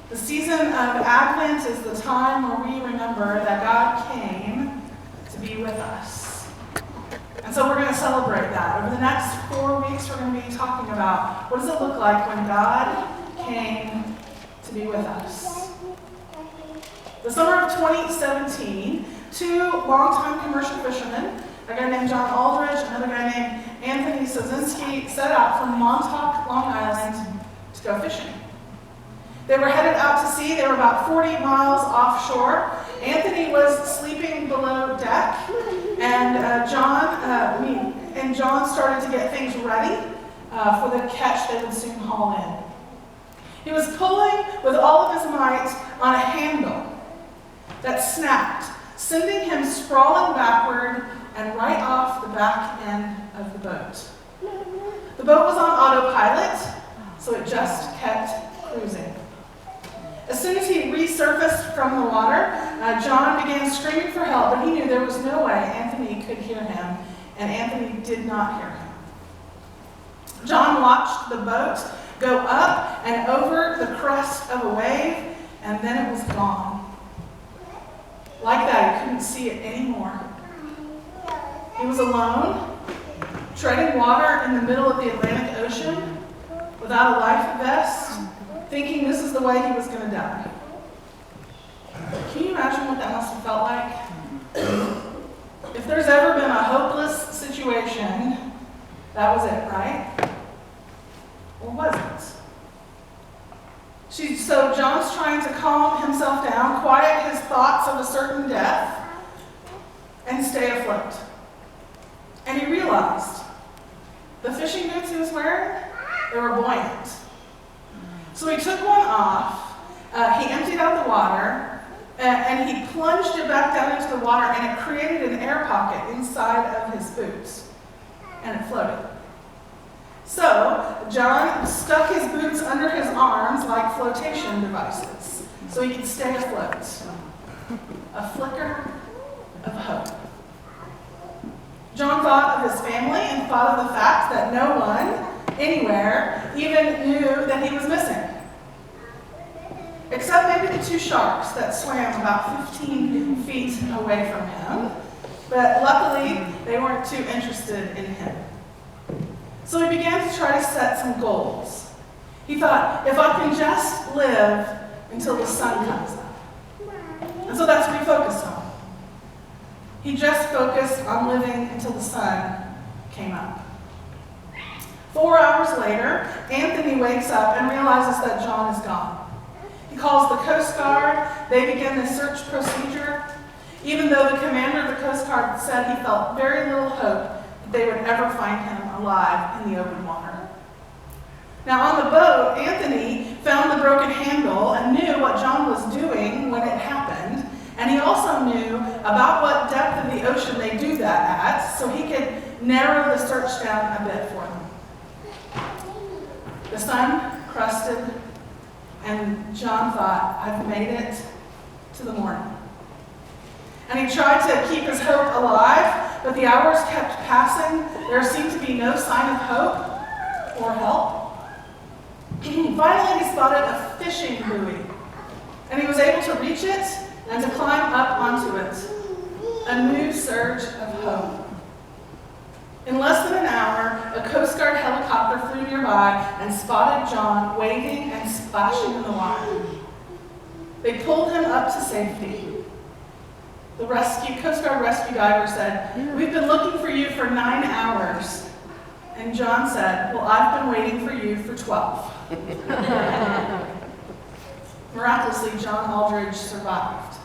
The season of Advent is the time where we remember that God came to be with us. And so we're going to celebrate that. Over the next 4 weeks, we're going to be talking about what does it look like when God came to be with us. The summer of 2017, two longtime commercial fishermen, a guy named John Aldridge, another guy named Anthony Sozinski, set out from Montauk, Long Island to go fishing. They were headed out to sea. They were about 40 miles offshore. Anthony was sleeping below deck, and John started to get things ready for the catch they would soon haul in. He was pulling with all of his might on a handle that snapped, sending him sprawling backward and right off the back end of the boat. The boat was on autopilot, so it just kept cruising. As soon as he resurfaced from the water, John began screaming for help, but he knew there was no way Anthony could hear him, and Anthony did not hear him. John watched the boat go up and over the crest of a wave, and then it was gone. Like that, he couldn't see it anymore. He was alone, treading water in the middle of the Atlantic Ocean, without a life vest, thinking this is the way he was going to die. Can you imagine what that must have felt like? If there's ever been a hopeless situation, that was it, right? Or was it? So John's trying to calm himself down, quiet his thoughts of a certain death, and stay afloat. And he realized the fishing boots he was wearing, they were buoyant. So he took one off, he emptied out the water, and he plunged it back down into the water, and it created an air pocket inside of his boots, and it floated. So John stuck his boots under his arms like flotation devices, so he could stay afloat. A flicker of hope. John thought of his family and thought of the fact that no one, anywhere, even knew that he was missing. Except maybe the two sharks that swam about 15 feet away from him. But luckily, they weren't too interested in him. So he began to try to set some goals. He thought, if I can just live until the sun comes up. And so that's what he focused on. He just focused on living until the sun came up. 4 hours later, Anthony wakes up and realizes that John is gone. He calls the Coast Guard. They begin the search procedure, even though the commander of the Coast Guard said he felt very little hope that they would ever find him alive in the open water. Now on the boat, Anthony found the broken handle and knew what John was doing when it happened, and he also knew about what depth of the ocean they do that at, so he could narrow the search down a bit for them. The sun crusted, and John thought, I've made it to the morning. And he tried to keep his hope alive, but the hours kept passing. There seemed to be no sign of hope or help. Finally, he spotted a fishing buoy, and he was able to reach it and to climb up onto it. A new surge of hope. In less than an hour, a Coast Guard helicopter flew nearby and spotted John waving and splashing in the water. They pulled him up to safety. The Coast Guard rescue diver said, "We've been looking for you for 9 hours." And John said, "Well, I've been waiting for you for 12. Miraculously, John Aldridge survived.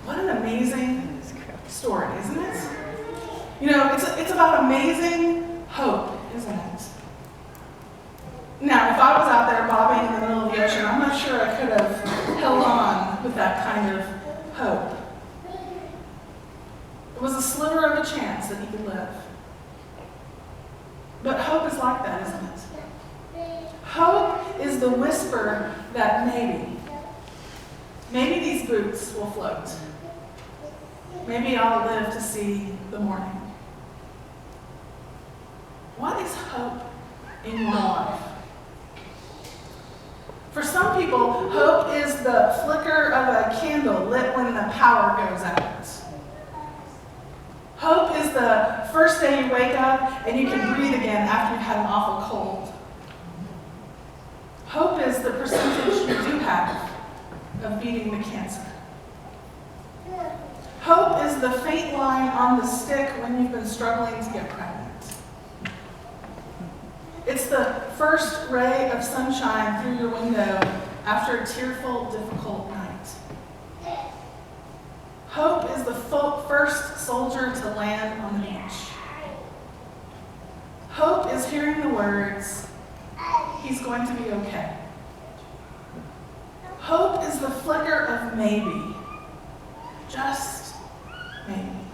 What an amazing story, isn't it? You know, it's about amazing hope, isn't it? Now, if I was out there bobbing in the middle of the ocean, I'm not sure I could have held on with that kind of hope. It was a sliver of a chance that he could live. But hope is like that, isn't it? Hope is the whisper that maybe these boots will float. Maybe I'll live to see the morning. What is hope in your life? For some people, hope is the flicker of a candle lit when the power goes out. Hope is the first day you wake up and you can breathe again after you've had an awful cold. Hope is the percentage you do have of beating the cancer. Hope is the faint line on the stick when you've been struggling to get pregnant. It's the first ray of sunshine through your window after a tearful, difficult night. Hope is the first soldier to land on the beach. Hope is hearing the words, "He's going to be okay." Hope is the flicker of maybe, just maybe.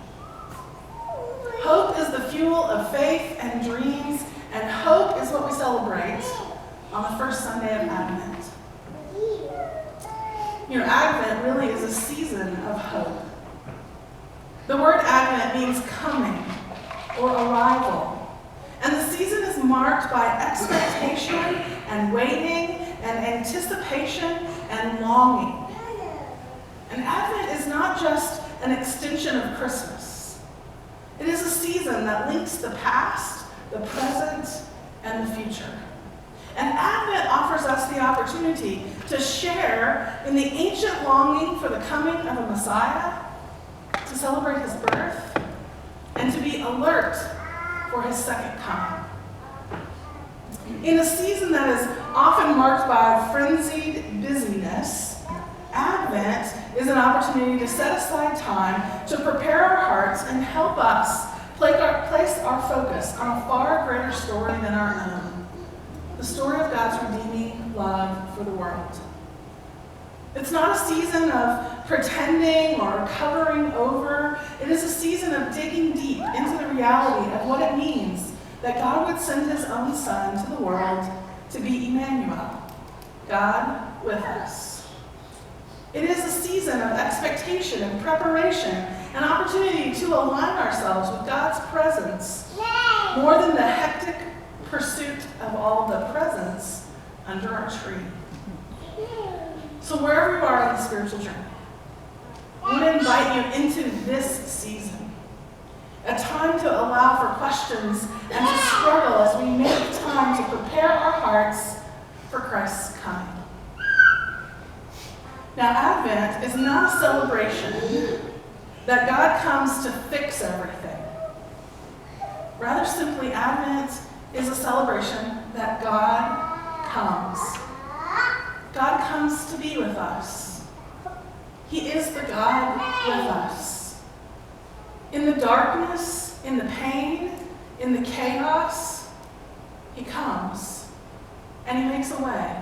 Hope is the fuel of faith and dreams, and hope is what we celebrate on the first Sunday of Advent. You know, Advent really is a season of hope. The word Advent means coming or arrival. And the season is marked by expectation and waiting and anticipation and longing. And Advent is not just an extension of Christmas. It is a season that links the past, the present, and the future. And Advent offers us the opportunity to share in the ancient longing for the coming of a Messiah, to celebrate his birth, and to be alert for his second coming. In a season that is often marked by frenzied busyness, Advent is an opportunity to set aside time to prepare our hearts and help us place our focus on a far greater story than our own, the story of God's redeeming love for the world. It's not a season of pretending or covering over. It is a season of digging deep into the reality of what it means that God would send his own Son to the world to be Emmanuel, God with us. It is a season of expectation and preparation, an opportunity to align ourselves with God's presence more than the hectic pursuit of all the presents under our tree. So wherever you are on the spiritual journey, I want to invite you into this season, a time to allow for questions and to struggle as we make time to prepare our hearts for Christ's coming. Now, Advent is not a celebration that God comes to fix everything. Rather simply, Advent is a celebration that God comes. God comes to be with us. He is the God with us. In the darkness, in the pain, in the chaos, he comes and he makes a way.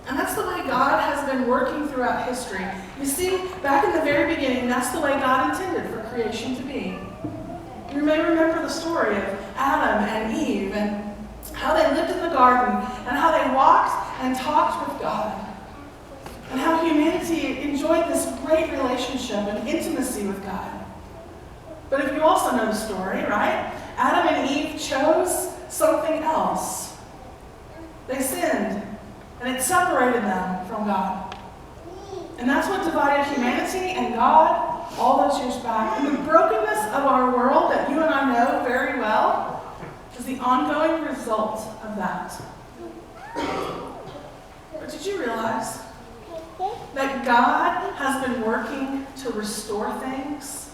And that's the way God has been working throughout history. You see, back in the very beginning, that's the way God intended for creation to be. You may remember the story of Adam and Eve and how they lived in the garden and how they walked and talked with God and how humanity enjoyed this great relationship and intimacy with God. But if you also know the story, right? Adam and Eve chose something else. They sinned, and it separated them from God. And that's what divided humanity and God all those years back. And the brokenness of our world that you and I know very well is the ongoing result of that. But did you realize that God has been working to restore things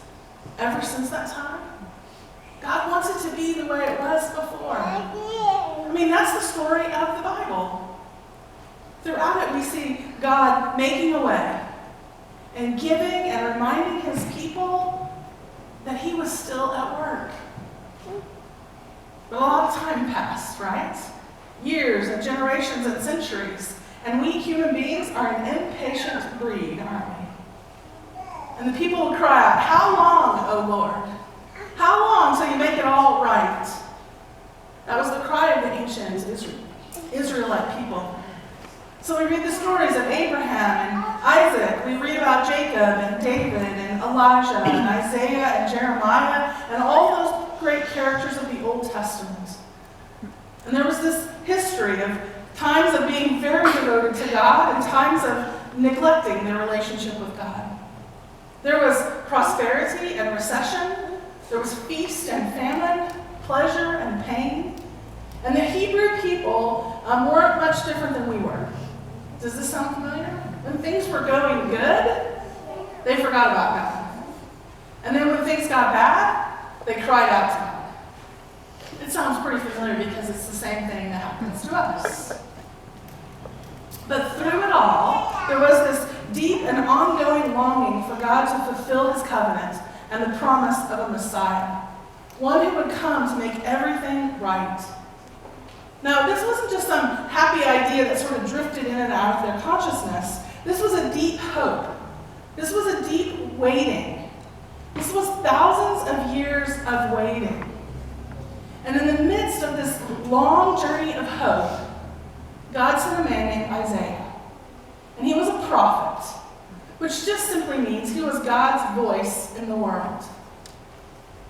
ever since that time? God wants it to be the way it was before. I mean, that's the story of the Bible. Throughout it, we see God making a way and giving and reminding his people that he was still at work. But a lot of time passed, right? Years and generations and centuries. And we human beings are an impatient breed, aren't we? And the people would cry out, "How long, O Lord? How long till you make it all right?" That was the cry of the ancient Israelite people. So we read the stories of Abraham and Isaac. We read about Jacob and David and Elijah and Isaiah and Jeremiah and all those great characters of the Old Testament. And there was this history of times of being very devoted to God and times of neglecting their relationship with God. There was prosperity and recession. There was feast and famine, pleasure and pain. And the Hebrew people weren't much different than we were. Does this sound familiar? When things were going good, they forgot about God. And then when things got bad, they cried out to God. It sounds pretty familiar because it's the same thing that happens to us. But through it all, there was this deep and ongoing longing for God to fulfill his covenant and the promise of a Messiah, one who would come to make everything right. Now, this wasn't just some happy idea that sort of drifted in and out of their consciousness. This was a deep hope. This was a deep waiting. This was thousands of years of waiting. And in the midst of this long journey of hope, God sent a man named Isaiah. And he was a prophet, which just simply means he was God's voice in the world.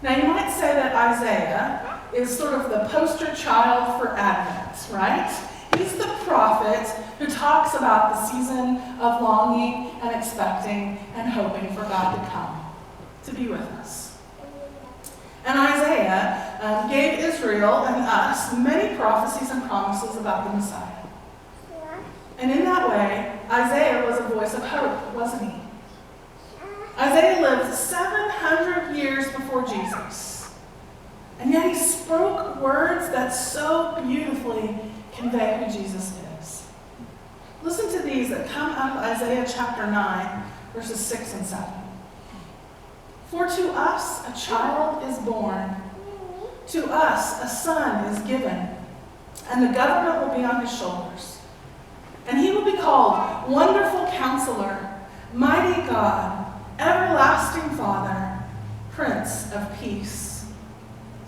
Now, you might say that Isaiah is sort of the poster child for Advent, right? He's the prophet who talks about the season of longing and expecting and hoping for God to come, to be with us. And Isaiah gave Israel and us many prophecies and promises about the Messiah. And in that way, Isaiah was a voice of hope, wasn't he? Isaiah lived 700 years before Jesus. And yet he spoke words that so beautifully convey who Jesus is. Listen to these that come out of Isaiah chapter 9, verses 6 and 7. For to us a child is born, to us a son is given, and the government will be on his shoulders. And he will be called Wonderful Counselor, Mighty God, Everlasting Father, Prince of Peace.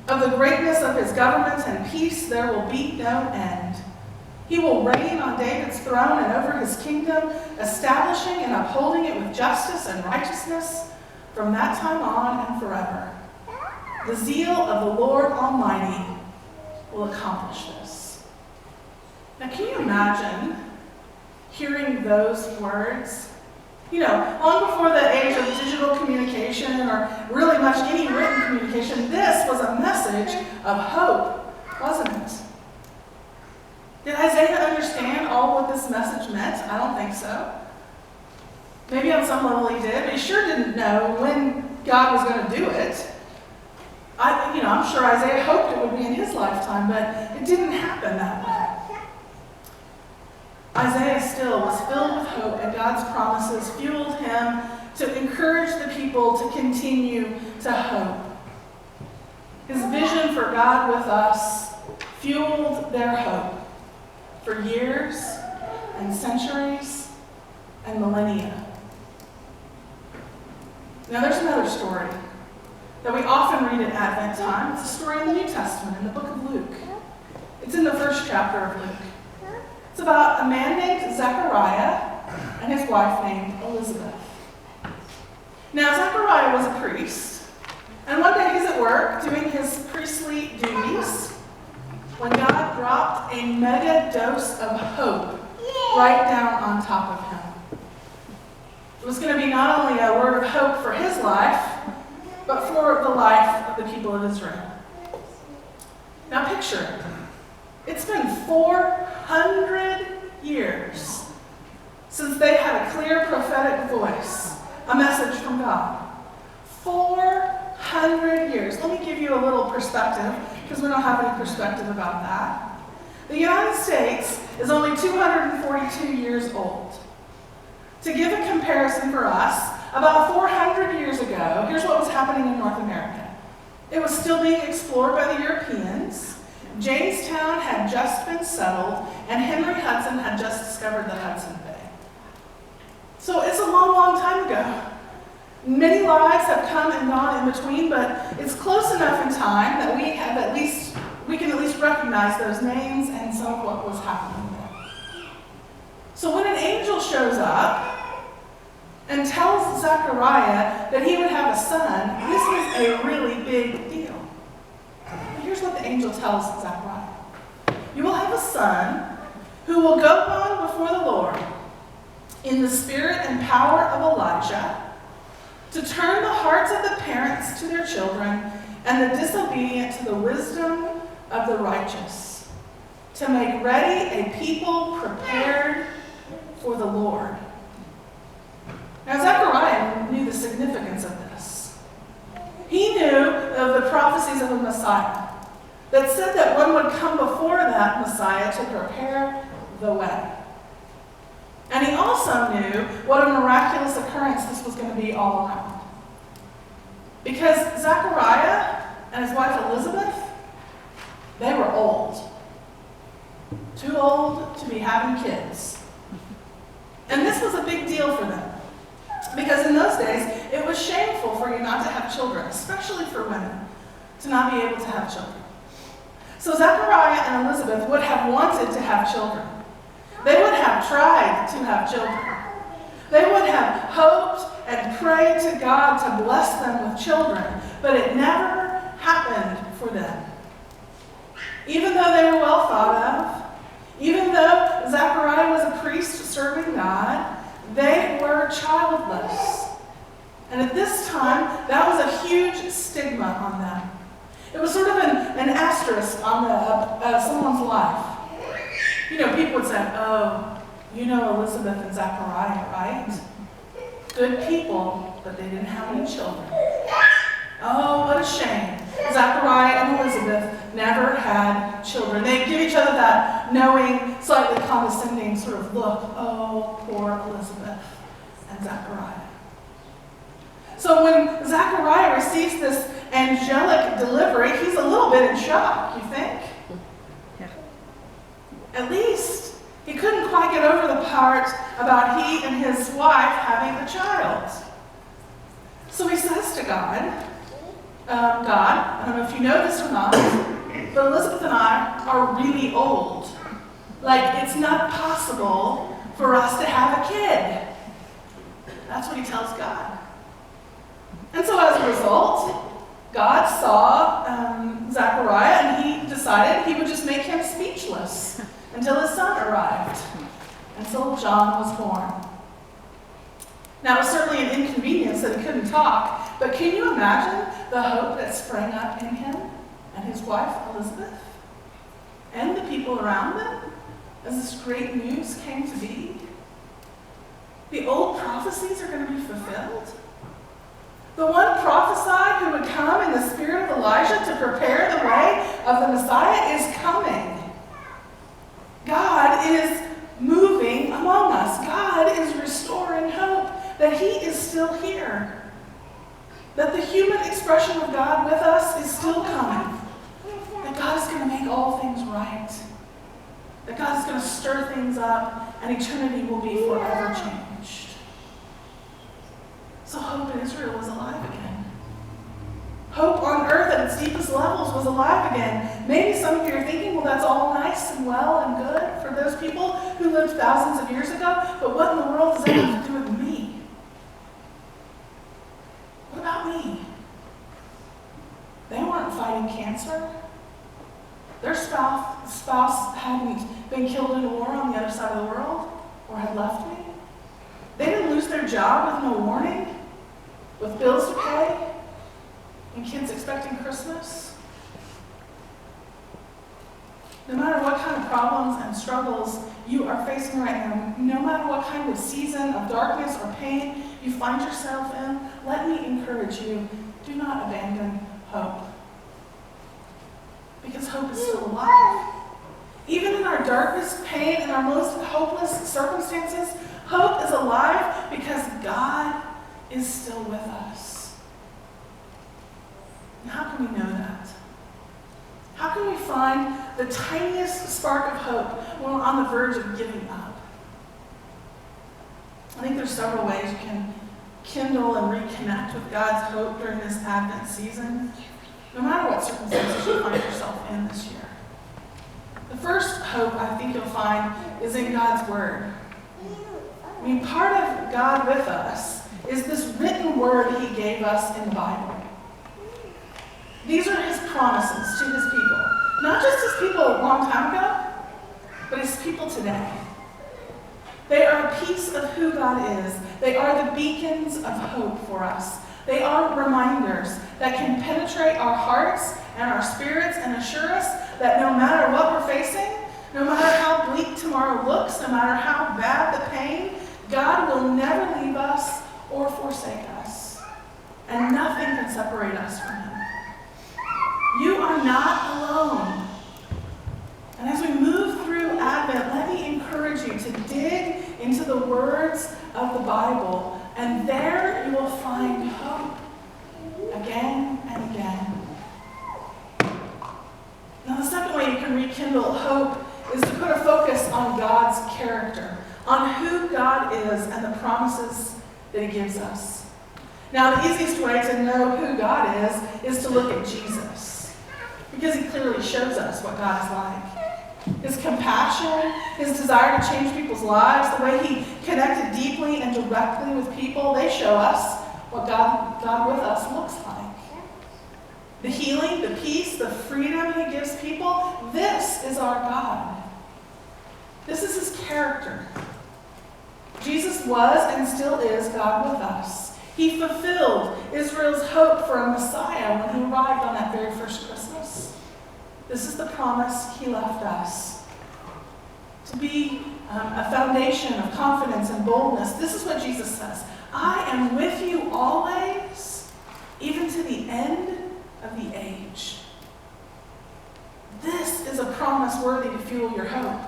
Of the greatness of his government and peace there will be no end. He will reign on David's throne and over his kingdom, establishing and upholding it with justice and righteousness from that time on and forever. The zeal of the Lord Almighty will accomplish this. Now, can you imagine hearing those words? You know, long before the age of digital communication or really much any written communication, this was a message of hope, wasn't it? Did Isaiah understand all what this message meant? I don't think so. Maybe on some level he did, but he sure didn't know when God was going to do it. I'm sure Isaiah hoped it would be in his lifetime, but it didn't happen that way. Isaiah still was filled with hope, and God's promises fueled him to encourage the people to continue to hope. His vision for God with us fueled their hope for years and centuries and millennia. Now, there's another story that we often read at Advent time. It's a story in the New Testament, in the book of Luke. It's in the first chapter of Luke. It's about a man named Zechariah and his wife named Elizabeth. Now, Zechariah was a priest, and one day he's at work doing his priestly duties when God dropped a mega dose of hope right down on top of him. It was going to be not only a word of hope for his life, but for the life of the people of Israel. Now picture it. It's been 400 years since they had a clear prophetic voice, a message from God. 400 years. Let me give you a little perspective, because we don't have any perspective about that. The United States is only 242 years old. To give a comparison for us, about 400 years ago, here's what was happening in North America. It was still being explored by the Europeans. Jamestown had just been settled, and Henry Hudson had just discovered the Hudson Bay. So it's a long, long time ago. Many lives have come and gone in between, but it's close enough in time that we can at least recognize those names and some of what was happening there. So when an angel shows up and tells Zechariah that he would have a son, this is a really big deal. But here's what the angel tells Zechariah. You will have a son who will go on before the Lord in the spirit and power of Elijah, to turn the hearts of the parents to their children and the disobedient to the wisdom of the righteous, to make ready a people prepared for the Lord. Now, Zechariah knew the significance of this. He knew of the prophecies of a Messiah that said that one would come before that Messiah to prepare the way. And he also knew what a miraculous occurrence this was going to be all around. Because Zechariah and his wife Elizabeth, they were old. Too old to be having kids. And this was a big deal for them. Because in those days, it was shameful for you not to have children, especially for women, to not be able to have children. So Zechariah and Elizabeth would have wanted to have children. They would have tried to have children. They would have hoped and prayed to God to bless them with children, but it never happened for them. Even though they were well thought of, even though Zechariah was a priest serving God, they were childless. And at this time, that was a huge stigma on them. It was sort of an asterisk on someone's life. You know, people would say, oh, you know Elizabeth and Zechariah, right? Good people, but they didn't have any children. Oh, what a shame. Zechariah and Elizabeth never had children. They give each other that knowing, slightly condescending sort of look. Oh, poor Elizabeth and Zechariah. So when Zechariah receives this angelic delivery, he's a little bit in shock, you think? At least he couldn't quite get over the part about he and his wife having a child. So he says to God, God, I don't know if you know this or not, but Elizabeth and I are really old. Like, it's not possible for us to have a kid. That's what he tells God. And so as a result, God saw Zechariah, and he decided he would just make him speechless until his son arrived. And so John was born. Now, it was certainly an inconvenience that he couldn't talk, but can you imagine the hope that sprang up in him and his wife Elizabeth and the people around them as this great news came to be? The old prophecies are going to be fulfilled. The one prophesied who would come in the spirit of Elijah to prepare the way of the Messiah is coming. God is moving among us. God is restoring hope that he is still here. That the human expression of God with us is still coming. That God is going to make all things right. That God is going to stir things up and eternity will be forever changed. So hope in Israel was alive again. Hope on earth at its deepest levels was alive again. Maybe some of you are thinking, well, that's all nice and well and good for those people who lived thousands of years ago, but what in the world does that have to do with me? What about me? They weren't fighting cancer. Their spouse hadn't been killed in a war on the other side of the world or had left me. They didn't lose their job with no warning, with bills to pay, and kids expecting Christmas. No matter what kind of problems and struggles you are facing right now, no matter what kind of season of darkness or pain you find yourself in, let me encourage you, do not abandon hope. Because hope is still alive. Even in our darkest pain and our most hopeless circumstances, hope is alive because God is still with us. And how can we know that? How can we find the tiniest spark of hope when we're on the verge of giving up? I think there's several ways you can kindle and reconnect with God's hope during this Advent season, no matter what circumstances you find yourself in this year. The first hope I think you'll find is in God's Word. I mean, part of God with us is this written word he gave us in the Bible. These are his promises to his people. Not just his people a long time ago, but his people today. They are a piece of who God is. They are the beacons of hope for us. They are reminders that can penetrate our hearts and our spirits and assure us that no matter what we're facing, no matter how bleak tomorrow looks, no matter how bad the pain, God will never leave us or forsake us. And nothing can separate us from him. You are not alone. And as we move through Advent, let me encourage you to dig into the words of the Bible, and there you will find hope again and again. Now, the second way you can rekindle hope is to put a focus on God's character, on who God is and the promises that he gives us. Now, the easiest way to know who God is to look at Jesus, because he clearly shows us what God is like. His compassion, his desire to change people's lives, the way he connected deeply and directly with people, they show us what God with us looks like. The healing, the peace, the freedom he gives people, this is our God. This is his character. Jesus was and still is God with us. He fulfilled Israel's hope for a Messiah when he arrived on that very first Christmas. This is the promise he left us. To be a foundation of confidence and boldness. This is what Jesus says. I am with you always, even to the end of the age. This is a promise worthy to fuel your hope.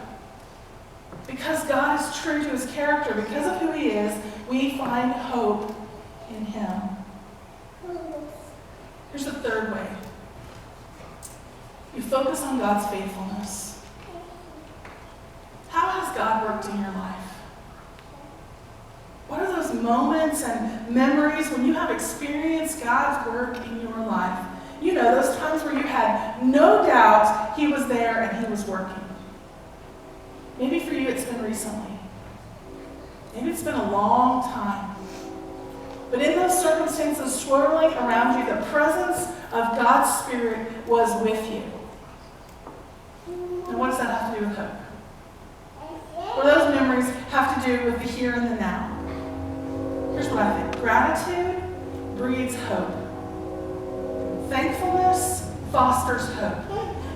Because God is true to his character, because of who he is, we find hope in him. Here's the third way. You focus on God's faithfulness. How has God worked in your life? What are those moments and memories when you have experienced God's work in your life? You know, those times where you had no doubt he was there and he was working. Maybe for you it's been recently. Maybe it's been a long time. But in those circumstances swirling around you, the presence of God's Spirit was with you. And what does that have to do with hope? What do those memories have to do with the here and the now? Here's what I think. Gratitude breeds hope. Thankfulness fosters hope.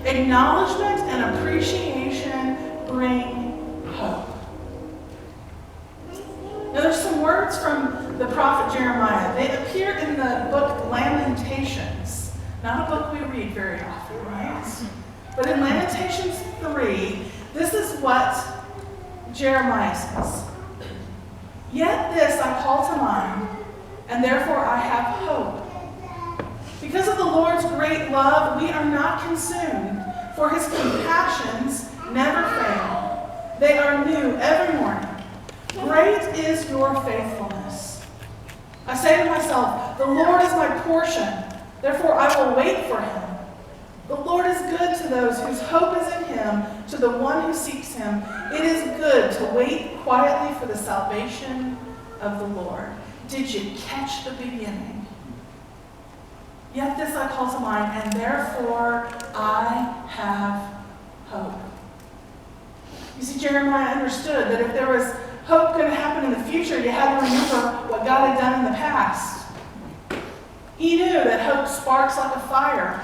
Acknowledgement and appreciation bring hope. Now there's some words from the prophet Jeremiah. They appear in the book Lamentations. Not a book we read very often, right? But in Lamentations 3, this is what Jeremiah says. Yet this I call to mind, and therefore I have hope. Because of the Lord's great love, we are not consumed, for his compassions never fail. They are new every morning. Great is your faithfulness. I say to myself, the Lord is my portion, therefore I will wait for him. The Lord is good to those whose hope is in him, to the one who seeks him. It is good to wait quietly for the salvation of the Lord. Did you catch the beginning? Yet this I call to mind, and therefore I have hope. You see, Jeremiah understood that if there was hope going to happen in the future, you had to remember what God had done in the past. He knew that hope sparks like a fire.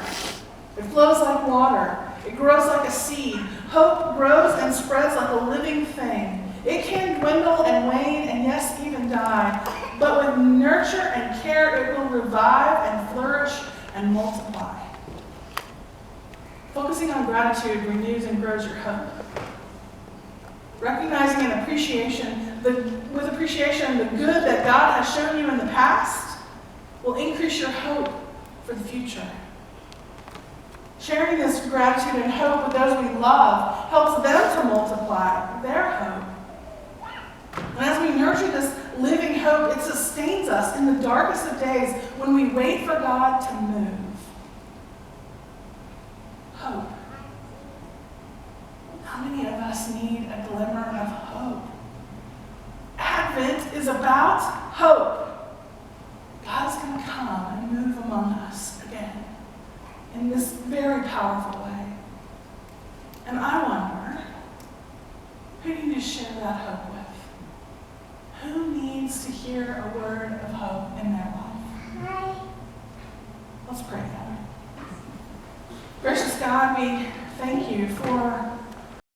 It flows like water. It grows like a seed. Hope grows and spreads like a living thing. It can dwindle and wane and yes, even die. But with nurture and care, it will revive and flourish and multiply. Focusing on gratitude renews and grows your hope. Recognizing and with appreciation, the good that God has shown you in the past will increase your hope for the future. Sharing this gratitude and hope with those we love helps them to multiply their hope. And as we nurture this living hope, it sustains us in the darkest of days when we wait for God to move. Hope. How many of us need a glimmer of hope? Advent is about hope. God's going to come and move among us again in this very powerful way. And I wonder, you need to share that hope with? Who needs to hear a word of hope in their life? Let's pray together. Gracious God, we thank you for